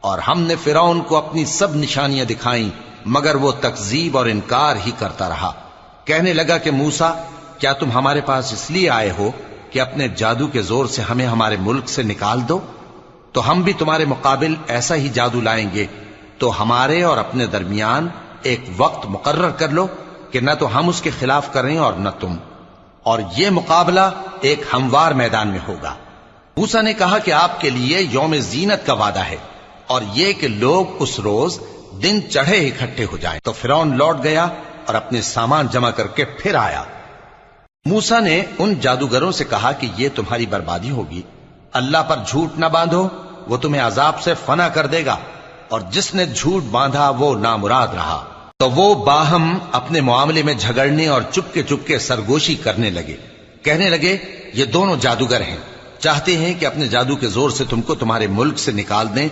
اور ہم نے فرعون کو اپنی سب نشانیاں دکھائیں مگر وہ تکذیب اور انکار ہی کرتا رہا۔ کہنے لگا کہ موسیٰ، کیا تم ہمارے پاس اس لیے آئے ہو کہ اپنے جادو کے زور سے ہمیں ہمارے ملک سے نکال دو؟ تو ہم بھی تمہارے مقابل ایسا ہی جادو لائیں گے، تو ہمارے اور اپنے درمیان ایک وقت مقرر کر لو کہ نہ تو ہم اس کے خلاف کریں اور نہ تم، اور یہ مقابلہ ایک ہموار میدان میں ہوگا۔ موسیٰ نے کہا کہ آپ کے لیے یوم زینت کا وعدہ ہے، اور یہ کہ لوگ اس روز دن چڑھے اکٹھے ہو جائیں۔ تو فرعون لوٹ گیا اور اپنے سامان جمع کر کے پھر آیا۔ موسیٰ نے ان جادوگروں سے کہا کہ یہ تمہاری بربادی ہوگی، اللہ پر جھوٹ نہ باندھو، وہ تمہیں عذاب سے فنا کر دے گا، اور جس نے جھوٹ باندھا وہ نامراد رہا۔ تو وہ باہم اپنے معاملے میں جھگڑنے اور چپکے سرگوشی کرنے لگے۔ کہنے لگے یہ دونوں جادوگر ہیں، چاہتے ہیں کہ اپنے جادو کے زور سے تم کو تمہارے ملک سے نکال دیں